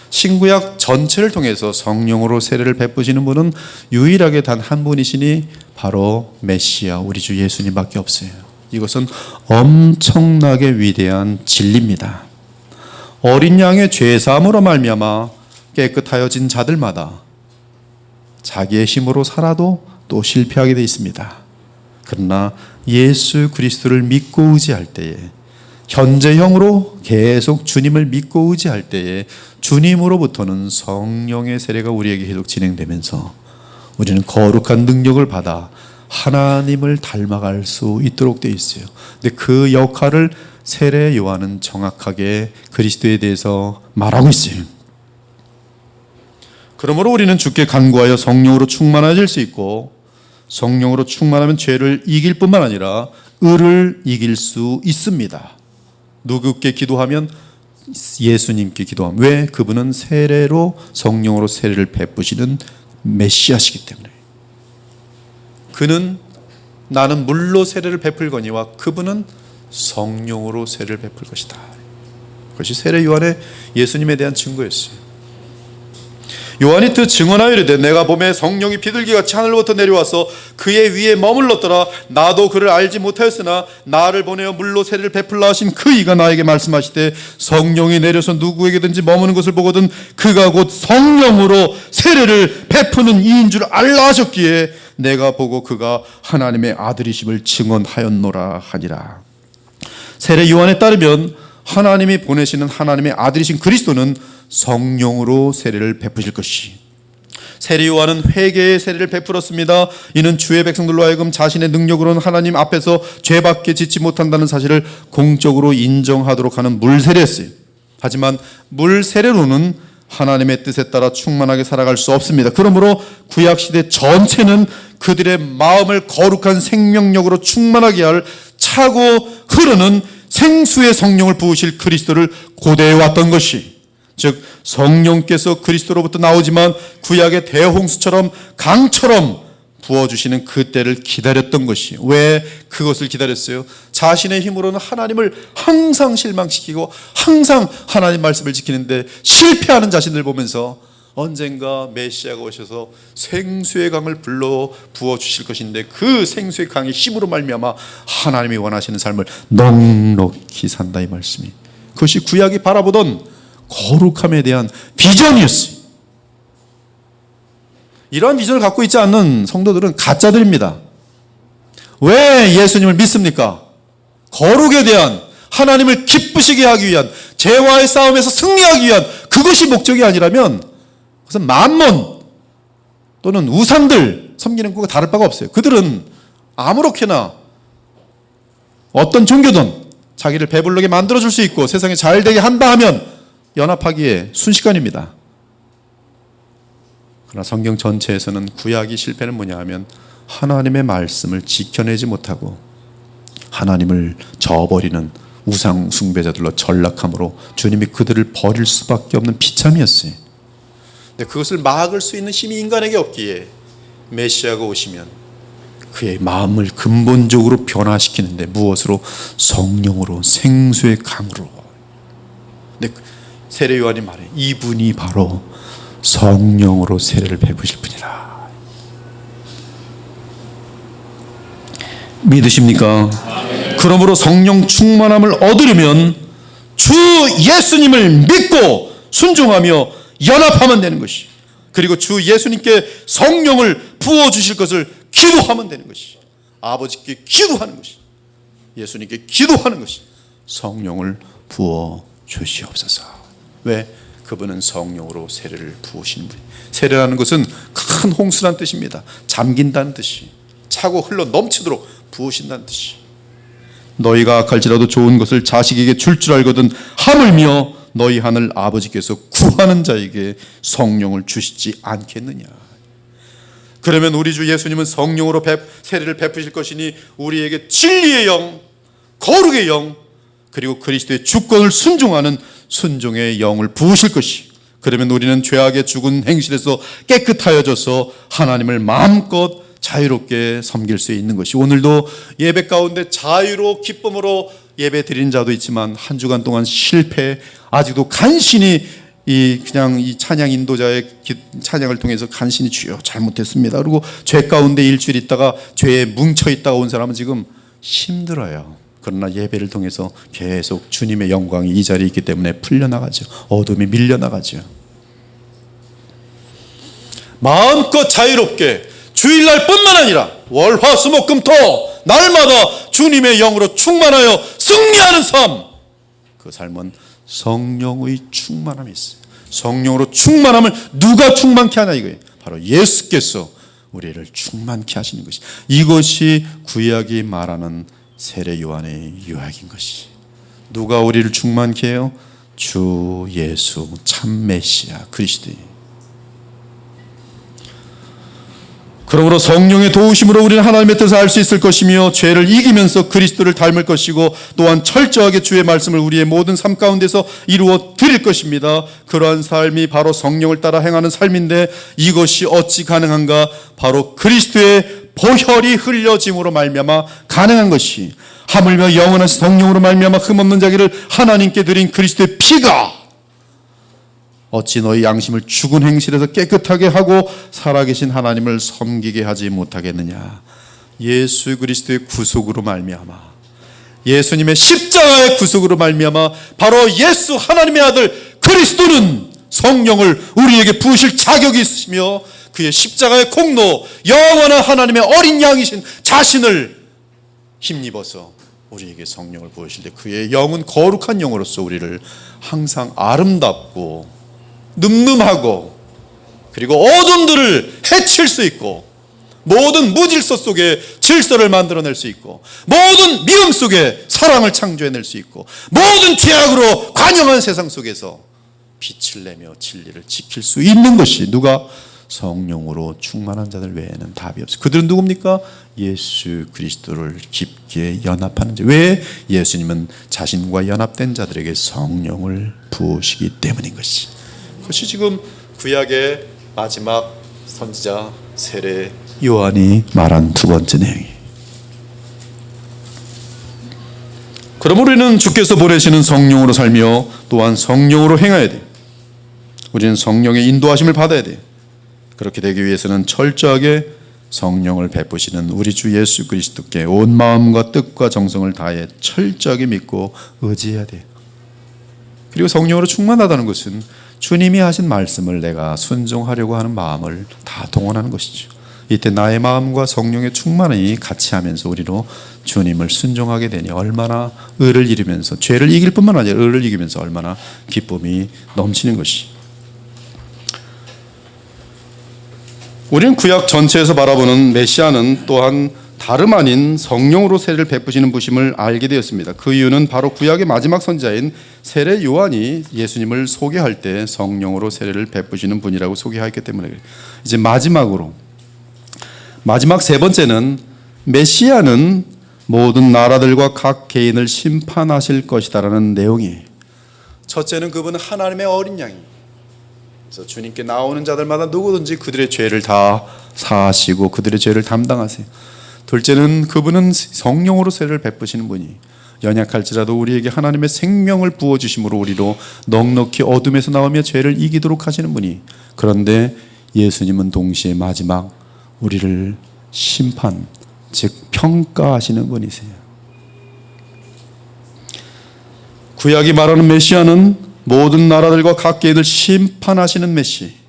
신구약 전체를 통해서 성령으로 세례를 베푸시는 분은 유일하게 단 한 분이시니 바로 메시아 우리 주 예수님밖에 없어요. 이것은 엄청나게 위대한 진리입니다. 어린 양의 죄사함으로 말미암아 깨끗하여진 자들마다 자기의 힘으로 살아도 또 실패하게 되어 있습니다. 그러나 예수 그리스도를 믿고 의지할 때에, 현재형으로 계속 주님을 믿고 의지할 때에 주님으로부터는 성령의 세례가 우리에게 계속 진행되면서 우리는 거룩한 능력을 받아 하나님을 닮아갈 수 있도록 되어 있어요. 근데 그 역할을 세례 요한은 정확하게 그리스도에 대해서 말하고 있어요. 그러므로 우리는 주께 간구하여 성령으로 충만해질 수 있고, 성령으로 충만하면 죄를 이길 뿐만 아니라 의를 이길 수 있습니다. 누구께 기도하면? 예수님께 기도하면. 왜? 그분은 세례로, 성령으로 세례를 베푸시는 메시아시기 때문에. 그는 나는 물로 세례를 베풀거니와 그분은 성령으로 세례를 베풀 것이다. 그것이 세례 요한의 예수님에 대한 증거였어요. 요한이 또 증언하여 이르되 내가 보매 성령이 비둘기같이 하늘로부터 내려와서 그의 위에 머물렀더라. 나도 그를 알지 못하였으나 나를 보내어 물로 세례를 베풀라 하신 그 이가 나에게 말씀하시되 성령이 내려서 누구에게든지 머무는 것을 보거든 그가 곧 성령으로 세례를 베푸는 이인 줄 알라 하셨기에 내가 보고 그가 하나님의 아들이심을 증언하였노라 하니라. 세례 요한에 따르면 하나님이 보내시는 하나님의 아들이신 그리스도는 성령으로 세례를 베푸실 것이, 세례 요한은 회개의 세례를 베풀었습니다. 이는 주의 백성들로 하여금 자신의 능력으로는 하나님 앞에서 죄밖에 짓지 못한다는 사실을 공적으로 인정하도록 하는 물세례였어요. 하지만 물세례로는 하나님의 뜻에 따라 충만하게 살아갈 수 없습니다. 그러므로 구약시대 전체는 그들의 마음을 거룩한 생명력으로 충만하게 할 차고 흐르는 생수의 성령을 부으실 그리스도를 고대해 왔던 것이, 즉 성령께서 그리스도로부터 나오지만 구약의 대홍수처럼 강처럼 부어주시는 그때를 기다렸던 것이. 왜 그것을 기다렸어요? 자신의 힘으로는 하나님을 항상 실망시키고 항상 하나님 말씀을 지키는데 실패하는 자신을 보면서 언젠가 메시아가 오셔서 생수의 강을 불러 부어주실 것인데 그 생수의 강의 힘으로 말미암아 하나님이 원하시는 삶을 넉넉히 산다, 이 말씀이. 그것이 구약이 바라보던 거룩함에 대한 비전이었어요. 이러한 비전을 갖고 있지 않는 성도들은 가짜들입니다. 왜 예수님을 믿습니까? 거룩에 대한, 하나님을 기쁘시게 하기 위한, 죄와의 싸움에서 승리하기 위한 그것이 목적이 아니라면 그것은 만몬 또는 우상들 섬기는 것과 다를 바가 없어요. 그들은 아무렇게나 어떤 종교든 자기를 배부르게 만들어줄 수 있고 세상에 잘되게 한다 하면 연합하기에 순식간입니다. 그러나 성경 전체에서는 구약이 실패는 뭐냐 하면 하나님의 말씀을 지켜내지 못하고 하나님을 저버리는 우상 숭배자들로 전락함으로 주님이 그들을 버릴 수밖에 없는 비참이었어요. 근데 그것을 막을 수 있는 힘이 인간에게 없기에 메시아가 오시면 그의 마음을 근본적으로 변화시키는데 무엇으로? 성령으로, 생수의 강으로. 근데 세례 요한이 말해, 이분이 바로 성령으로 세례를 베푸실 분이라. 믿으십니까? 그러므로 성령 충만함을 얻으려면 주 예수님을 믿고 순종하며 연합하면 되는 것이, 그리고 주 예수님께 성령을 부어주실 것을 기도하면 되는 것이, 아버지께 기도하는 것이, 예수님께 기도하는 것이 성령을 부어 주시옵소서. 왜? 그분은 성령으로 세례를 부으시는 분. 세례라는 것은 큰 홍수란 뜻입니다. 잠긴다는 뜻이, 차고 흘러 넘치도록 부으신다는 뜻이. 너희가 악할지라도 좋은 것을 자식에게 줄 알거든 하물며 너희 하늘 아버지께서 구하는 자에게 성령을 주시지 않겠느냐. 그러면 우리 주 예수님은 성령으로 세례를 베푸실 것이니 우리에게 진리의 영, 거룩의 영, 그리고 그리스도의 주권을 순종하는 순종의 영을 부으실 것이. 그러면 우리는 죄악의 죽은 행실에서 깨끗하여져서 하나님을 마음껏 자유롭게 섬길 수 있는 것이. 오늘도 예배 가운데 자유로 기쁨으로 예배 드리는 자도 있지만 한 주간 동안 실패, 아직도 간신히 그냥 이 찬양 인도자의 찬양을 통해서 간신히 주여 잘못했습니다. 그리고 죄 가운데 일주일 있다가 죄에 뭉쳐 있다가 온 사람은 지금 힘들어요. 그러나 예배를 통해서 계속 주님의 영광이 이 자리에 있기 때문에 풀려나가죠. 어둠이 밀려나가죠. 마음껏 자유롭게 주일날 뿐만 아니라 월, 화, 수, 목, 금, 토 날마다 주님의 영으로 충만하여 승리하는 삶. 그 삶은 성령의 충만함이 있어요. 성령으로 충만함을 누가 충만케 하냐 이거예요. 바로 예수께서 우리를 충만케 하시는 것이. 이것이 구약이 말하는 세례 요한의 유학인 것이. 누가 우리를 충만케 해요? 주 예수 참 메시아 그리스도인. 그러므로 성령의 도우심으로 우리는 하나님의 뜻을 알 수 있을 것이며 죄를 이기면서 그리스도를 닮을 것이고 또한 철저하게 주의 말씀을 우리의 모든 삶 가운데서 이루어 드릴 것입니다. 그러한 삶이 바로 성령을 따라 행하는 삶인데 이것이 어찌 가능한가? 바로 그리스도의 보혈이 흘려짐으로 말미암아 가능한 것이. 하물며 영원한 성령으로 말미암아 흠없는 자기를 하나님께 드린 그리스도의 피가 어찌 너희 양심을 죽은 행실에서 깨끗하게 하고 살아계신 하나님을 섬기게 하지 못하겠느냐. 예수 그리스도의 구속으로 말미암아, 예수님의 십자가의 구속으로 말미암아 바로 예수 하나님의 아들 그리스도는 성령을 우리에게 부으실 자격이 있으시며 그의 십자가의 공로, 영원한 하나님의 어린 양이신 자신을 힘입어서 우리에게 성령을 부으실 때 그의 영은 거룩한 영으로서 우리를 항상 아름답고 늠름하고 그리고 어둠들을 해칠 수 있고 모든 무질서 속에 질서를 만들어낼 수 있고 모든 미움 속에 사랑을 창조해낼 수 있고 모든 죄악으로 관영한 세상 속에서 빛을 내며 진리를 지킬 수 있는 것이 누가? 성령으로 충만한 자들 외에는 답이 없어요. 그들은 누굽니까? 예수 그리스도를 깊게 연합하는 자. 왜? 예수님은 자신과 연합된 자들에게 성령을 부으시기 때문인 것이. 그것이 지금 구약의 마지막 선지자 세례 요한이 말한 두 번째 내용이에요. 그럼 우리는 주께서 보내시는 성령으로 살며 또한 성령으로 행해야 돼요. 우리는 성령의 인도하심을 받아야 돼요. 그렇게 되기 위해서는 철저하게 성령을 베푸시는 우리 주 예수 그리스도께 온 마음과 뜻과 정성을 다해 철저하게 믿고 의지해야 돼요. 그리고 성령으로 충만하다는 것은 주님이 하신 말씀을 내가 순종하려고 하는 마음을 다 동원하는 것이죠. 이때 나의 마음과 성령의 충만이 같이 하면서 우리로 주님을 순종하게 되니 얼마나 의를 이루면서 죄를 이길 뿐만 아니라 의를 이기면서 얼마나 기쁨이 넘치는 것이. 우리는 구약 전체에서 바라보는 메시아는 또한 다름 아닌 성령으로 세례를 베푸시는 분임을 알게 되었습니다. 그 이유는 바로 구약의 마지막 선지자인 세례 요한이 예수님을 소개할 때 성령으로 세례를 베푸시는 분이라고 소개하였기 때문에 그래요. 이제 마지막 세 번째는 메시아는 모든 나라들과 각 개인을 심판하실 것이다라는 내용이에요. 첫째는 그분은 하나님의 어린 양이에요. 그래서 주님께 나오는 자들마다 누구든지 그들의 죄를 다 사하시고 그들의 죄를 담당하세요. 둘째는 그분은 성령으로 세례를 베푸시는 분이 연약할지라도 우리에게 하나님의 생명을 부어주심으로 우리로 넉넉히 어둠에서 나오며 죄를 이기도록 하시는 분이. 그런데 예수님은 동시에 마지막 우리를 심판, 즉 평가하시는 분이세요. 구약이 말하는 메시아는 모든 나라들과 각 개인을 심판하시는 메시.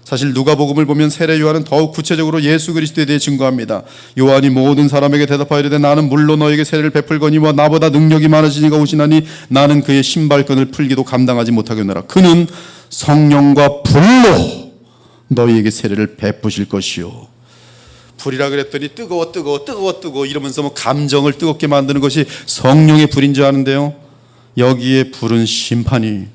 사실 누가복음을 보면 세례 요한은 더욱 구체적으로 예수 그리스도에 대해 증거합니다. 요한이 모든 사람에게 대답하여 이르되 나는 물로 너에게 세례를 베풀거니와 나보다 능력이 많으신 이가 오시나니 나는 그의 신발끈을 풀기도 감당하지 못하겠노라. 그는 성령과 불로 너희에게 세례를 베푸실 것이요. 불이라 그랬더니 뜨거워 이러면서 뭐 감정을 뜨겁게 만드는 것이 성령의 불인 줄 아는데요, 여기에 불은 심판이,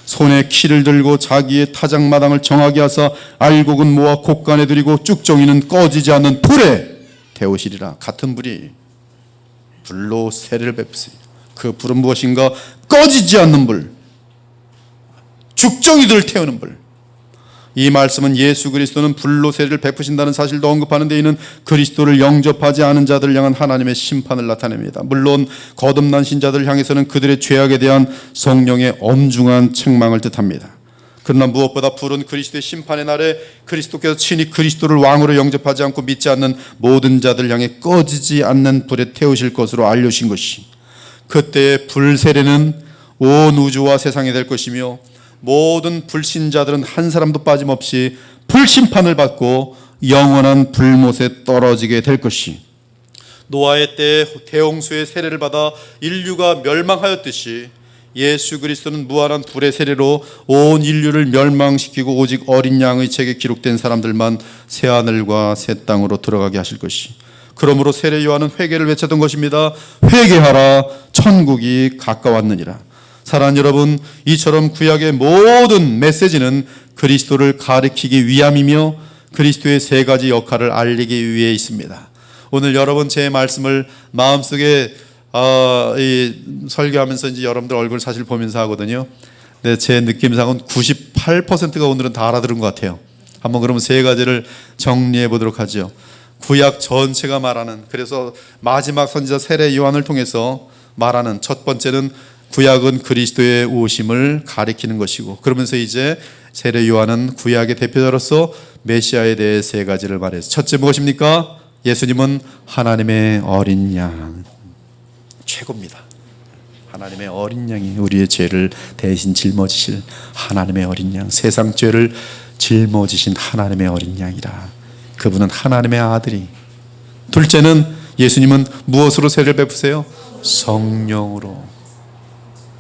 손에 키를 들고 자기의 타작마당을 정하게 하사 알곡은 모아 곡간에 들이고 쭉정이는 꺼지지 않는 불에 태우시리라. 같은 불이 불로 세례를 베푸세요. 그 불은 무엇인가? 꺼지지 않는 불, 죽정이들을 태우는 불. 이 말씀은 예수 그리스도는 불로 세례를 베푸신다는 사실도 언급하는데, 이는 그리스도를 영접하지 않은 자들을 향한 하나님의 심판을 나타냅니다. 물론 거듭난 신자들을 향해서는 그들의 죄악에 대한 성령의 엄중한 책망을 뜻합니다. 그러나 무엇보다 불은 그리스도의 심판의 날에 그리스도께서 친히 그리스도를 왕으로 영접하지 않고 믿지 않는 모든 자들을 향해 꺼지지 않는 불에 태우실 것으로 알려주신 것이, 그때의 불 세례는 온 우주와 세상에 될 것이며, 모든 불신자들은 한 사람도 빠짐없이 불심판을 받고 영원한 불못에 떨어지게 될 것이, 노아의 때에 대홍수의 세례를 받아 인류가 멸망하였듯이 예수 그리스도는 무한한 불의 세례로 온 인류를 멸망시키고 오직 어린 양의 책에 기록된 사람들만 새하늘과 새 땅으로 들어가게 하실 것이, 그러므로 세례 요한은 회개를 외쳤던 것입니다. 회개하라, 천국이 가까웠느니라. 사랑하는 여러분, 이처럼 구약의 모든 메시지는 그리스도를 가리키기 위함이며 그리스도의 세 가지 역할을 알리기 위해 있습니다. 오늘 여러분 제 말씀을 마음속에 설교하면서 이제 여러분들 얼굴 사실 보면서 하거든요. 근데 제 느낌상은 98%가 오늘은 다 알아들은 것 같아요. 한번 그러면 세 가지를 정리해 보도록 하죠. 구약 전체가 말하는, 그래서 마지막 선지자 세례 요한을 통해서 말하는 첫 번째는 구약은 그리스도의 오심을 가리키는 것이고, 그러면서 이제 세례 요한은 구약의 대표자로서 메시아에 대해 세 가지를 말해서, 첫째 무엇입니까? 예수님은 하나님의 어린 양, 최고입니다. 하나님의 어린 양이 우리의 죄를 대신 짊어지실 하나님의 어린 양, 세상 죄를 짊어지신 하나님의 어린 양이라. 그분은 하나님의 아들이. 둘째는 예수님은 무엇으로 세례를 베푸세요? 성령으로.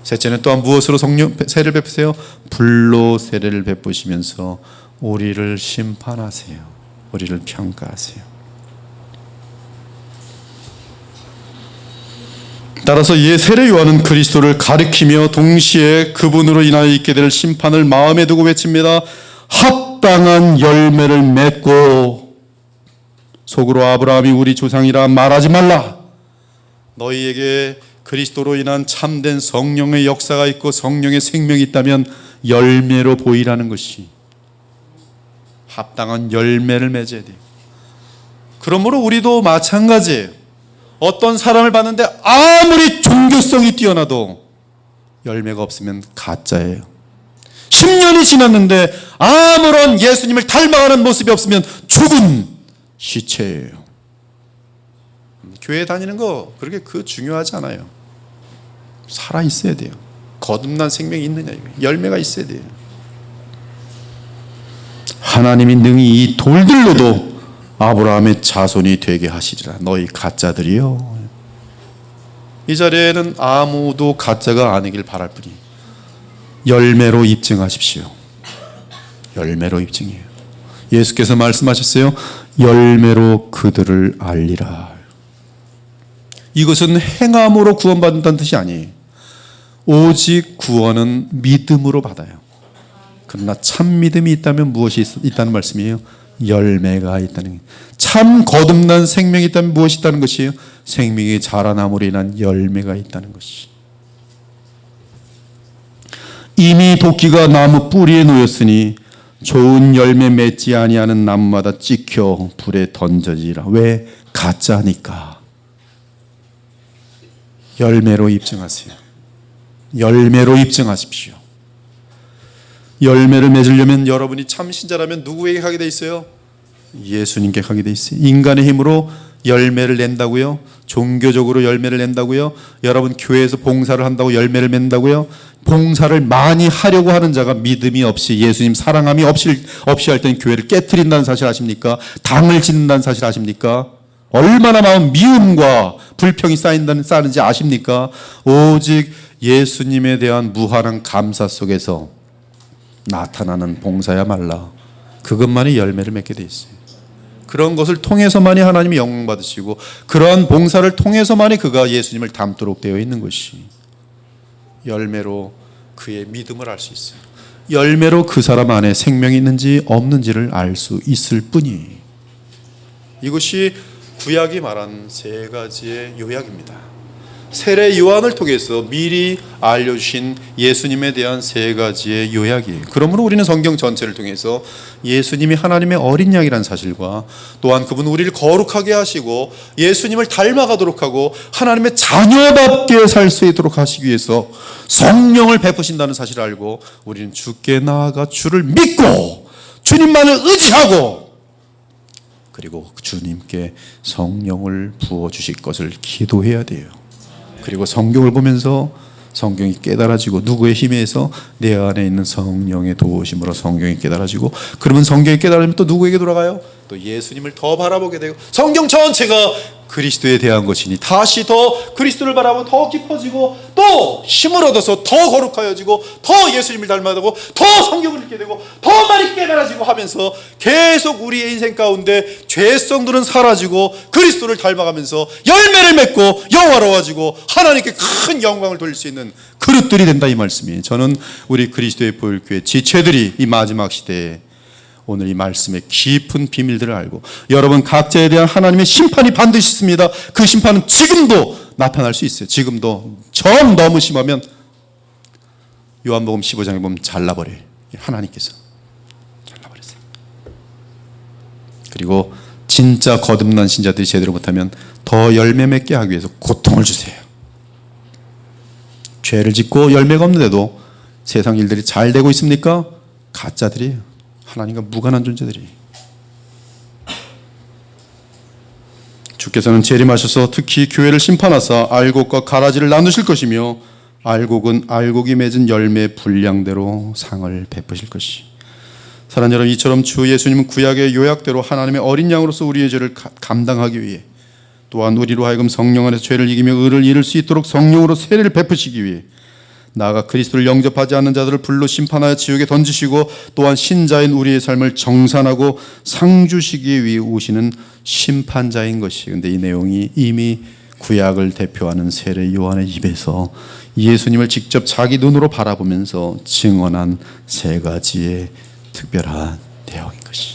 셋째는 또한 무엇으로 세례를 베푸세요? 불로 세례를 베푸시면서 우리를 심판하세요. 우리를 평가하세요. 따라서 이 세례 요한은 그리스도를 가리키며 동시에 그분으로 인하여 있게 될 심판을 마음에 두고 외칩니다. 합당한 열매를 맺고 속으로 아브라함이 우리 조상이라 말하지 말라. 너희에게 그리스도로 인한 참된 성령의 역사가 있고 성령의 생명이 있다면 열매로 보이라는 것이, 합당한 열매를 맺어야 돼요. 그러므로 우리도 마찬가지예요. 어떤 사람을 봤는데 아무리 종교성이 뛰어나도 열매가 없으면 가짜예요. 10년이 지났는데 아무런 예수님을 닮아가는 모습이 없으면 죽은 시체예요. 교회 다니는 거 그렇게 중요하지 않아요. 살아 있어야 돼요. 거듭난 생명이 있느냐, 열매가 있어야 돼요. 하나님이 능히 이 돌들로도 아브라함의 자손이 되게 하시리라. 너희 가짜들이요. 이 자리에는 아무도 가짜가 아니길 바랄 뿐이, 열매로 입증하십시오. 열매로 입증해요. 예수께서 말씀하셨어요. 열매로 그들을 알리라. 이것은 행함으로 구원받는다는 뜻이 아니에요. 오직 구원은 믿음으로 받아요. 그러나 참 믿음이 있다면 무엇이 있다는 말씀이에요? 열매가 있다는 거예요. 참 거듭난 생명이 있다면 무엇이 있다는 것이에요? 생명이 자라남으로 인한 열매가 있다는 것이. 이미 도끼가 나무 뿌리에 놓였으니 좋은 열매 맺지 아니하는 나무마다 찍혀 불에 던져지라. 왜? 가짜니까. 열매로 입증하세요. 열매로 입증하십시오. 열매를 맺으려면 여러분이 참 신자라면 누구에게 가게 돼 있어요? 예수님께 가게 돼 있어요. 인간의 힘으로 열매를 낸다고요? 종교적으로 열매를 낸다고요? 여러분 교회에서 봉사를 한다고 열매를 맺는다고요? 봉사를 많이 하려고 하는 자가 믿음이 없이, 예수님 사랑함이 없이 할 때는 교회를 깨트린다는 사실 아십니까? 당을 짓는다는 사실 아십니까? 얼마나 마음 미움과 불평이 쌓이는지 아십니까? 오직 예수님에 대한 무한한 감사 속에서 나타나는 봉사야 말라. 그것만이 열매를 맺게 돼 있어요. 그런 것을 통해서만이 하나님이 영광 받으시고 그러한 봉사를 통해서만이 그가 예수님을 닮도록 되어 있는 것이 열매로 그의 믿음을 알 수 있어요. 열매로 그 사람 안에 생명이 있는지 없는지를 알 수 있을 뿐이. 이것이 구약이 말한 세 가지의 요약입니다. 세례 요한을 통해서 미리 알려주신 예수님에 대한 세 가지의 요약이에요. 그러므로 우리는 성경 전체를 통해서 예수님이 하나님의 어린 양이라는 사실과 또한 그분 우리를 거룩하게 하시고 예수님을 닮아가도록 하고 하나님의 자녀답게 살 수 있도록 하시기 위해서 성령을 베푸신다는 사실을 알고 우리는 주께 나아가 주를 믿고 주님만을 의지하고 그리고 주님께 성령을 부어주실 것을 기도해야 돼요. 그리고 성경을 보면서 성경이 깨달아지고 누구의 힘에 의해서 내 안에 있는 성령의 도우심으로 성경이 깨달아지고 그러면 성경이 깨달아지면 또 누구에게 돌아가요? 또 예수님을 더 바라보게 되고 성경 전체가 그리스도에 대한 것이니 다시 더 그리스도를 바라보고 더 깊어지고 또 힘을 얻어서 더 거룩하여지고 더 예수님을 닮아가고 더 성경을 읽게 되고 더 많이 깨달아지고 하면서 계속 우리의 인생 가운데 죄성들은 사라지고 그리스도를 닮아가면서 열매를 맺고 영화로워지고 하나님께 큰 영광을 돌릴 수 있는 그릇들이 된다 이 말씀이에요. 저는 우리 그리스도의 보혈교회 지체들이 이 마지막 시대에 오늘 이 말씀의 깊은 비밀들을 알고 여러분 각자에 대한 하나님의 심판이 반드시 있습니다. 그 심판은 지금도 나타날 수 있어요. 지금도 정 너무 심하면 요한복음 15장에 보면 잘라버려요. 하나님께서 잘라버렸어요. 그리고 진짜 거듭난 신자들이 제대로 못하면 더 열매 맺게 하기 위해서 고통을 주세요. 죄를 짓고 열매가 없는데도 세상 일들이 잘 되고 있습니까? 가짜들이에요. 하나님과 무관한 존재들이. 주께서는 재림하셔서 특히 교회를 심판하사 알곡과 가라지를 나누실 것이며 알곡은 알곡이 맺은 열매의 분량대로 상을 베푸실 것이. 사랑하는 여러분, 이처럼 주 예수님은 구약의 요약대로 하나님의 어린 양으로서 우리의 죄를 감당하기 위해 또한 우리로 하여금 성령 안에서 죄를 이기며 의를 이룰 수 있도록 성령으로 세례를 베푸시기 위해 나아가 그리스도를 영접하지 않는 자들을 불로 심판하여 지옥에 던지시고 또한 신자인 우리의 삶을 정산하고 상 주시기 위해 오시는 심판자인 것이. 그런데 이 내용이 이미 구약을 대표하는 세례 요한의 입에서 예수님을 직접 자기 눈으로 바라보면서 증언한 세 가지의 특별한 내용인 것이.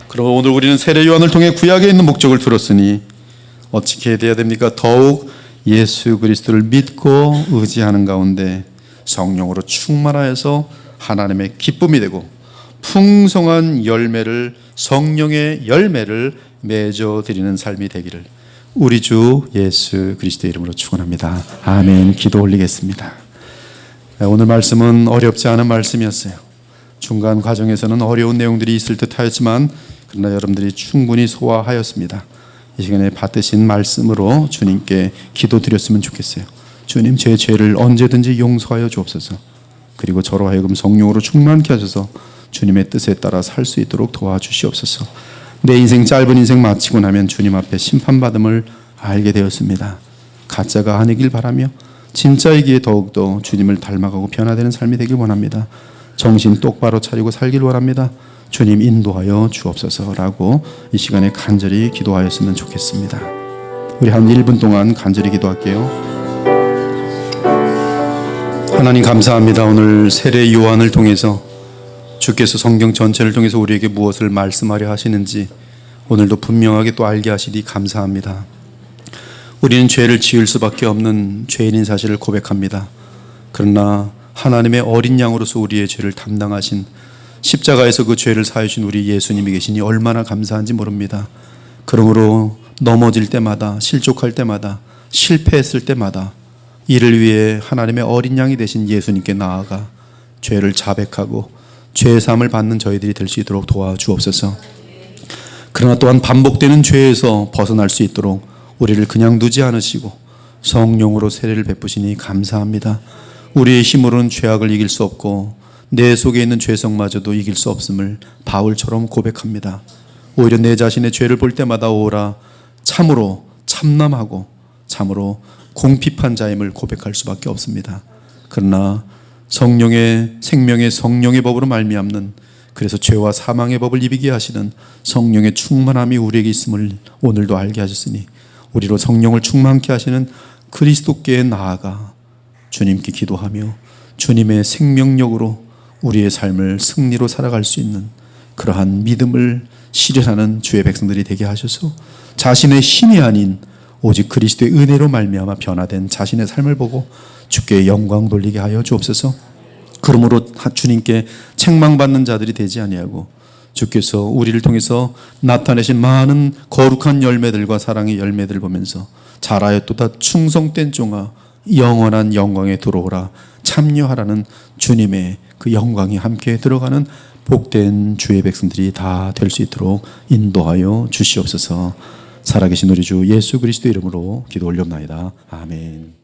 그럼 오늘 우리는 세례 요한을 통해 구약에 있는 목적을 들었으니 어떻게 해야 됩니까? 더욱 예수 그리스도를 믿고 의지하는 가운데 성령으로 충만하여서 하나님의 기쁨이 되고 풍성한 열매를 성령의 열매를 맺어 드리는 삶이 되기를 우리 주 예수 그리스도의 이름으로 축원합니다. 아멘. 기도 올리겠습니다. 오늘 말씀은 어렵지 않은 말씀이었어요. 중간 과정에서는 어려운 내용들이 있을 듯하였지만 그러나 여러분들이 충분히 소화하였습니다. 이 시간에 받으신 말씀으로 주님께 기도드렸으면 좋겠어요. 주님, 제 죄를 언제든지 용서하여 주옵소서. 그리고 저로 하여금 성령으로 충만케 하셔서 주님의 뜻에 따라 살 수 있도록 도와주시옵소서. 내 인생 짧은 인생 마치고 나면 주님 앞에 심판받음을 알게 되었습니다. 가짜가 아니길 바라며 진짜이기에 더욱더 주님을 닮아가고 변화되는 삶이 되길 원합니다. 정신 똑바로 차리고 살길 원합니다. 주님 인도하여 주옵소서라고 이 시간에 간절히 기도하였으면 좋겠습니다. 우리 한 1분 동안 간절히 기도할게요. 하나님 감사합니다. 오늘 세례 요한을 통해서 주께서 성경 전체를 통해서 우리에게 무엇을 말씀하려 하시는지 오늘도 분명하게 또 알게 하시니 감사합니다. 우리는 죄를 지을 수밖에 없는 죄인인 사실을 고백합니다. 그러나 하나님의 어린 양으로서 우리의 죄를 담당하신 십자가에서 그 죄를 사하신 우리 예수님이 계시니 얼마나 감사한지 모릅니다. 그러므로 넘어질 때마다 실족할 때마다 실패했을 때마다 이를 위해 하나님의 어린 양이 되신 예수님께 나아가 죄를 자백하고 죄사함을 받는 저희들이 될 수 있도록 도와주옵소서. 그러나 또한 반복되는 죄에서 벗어날 수 있도록 우리를 그냥 두지 않으시고 성령으로 세례를 베푸시니 감사합니다. 우리의 힘으로는 죄악을 이길 수 없고 내 속에 있는 죄성마저도 이길 수 없음을 바울처럼 고백합니다. 오히려 내 자신의 죄를 볼 때마다 오라 참으로 참남하고 참으로 공핍한 자임을 고백할 수밖에 없습니다. 그러나 성령의 생명의 성령의 법으로 말미암는, 그래서 죄와 사망의 법을 이기게 하시는 성령의 충만함이 우리에게 있음을 오늘도 알게 하셨으니 우리로 성령을 충만케 하시는 그리스도께 나아가 주님께 기도하며 주님의 생명력으로 우리의 삶을 승리로 살아갈 수 있는 그러한 믿음을 실현하는 주의 백성들이 되게 하셔서 자신의 힘이 아닌 오직 그리스도의 은혜로 말미암아 변화된 자신의 삶을 보고 주께 영광 돌리게 하여 주옵소서. 그러므로 주님께 책망받는 자들이 되지 아니하고 주께서 우리를 통해서 나타내신 많은 거룩한 열매들과 사랑의 열매들을 보면서 잘하였도다 충성된 종아 영원한 영광에 들어오라 참여하라는 주님의 그 영광이 함께 들어가는 복된 주의 백성들이 다 될 수 있도록 인도하여 주시옵소서. 살아계신 우리 주 예수 그리스도 이름으로 기도 올려옵나이다. 아멘.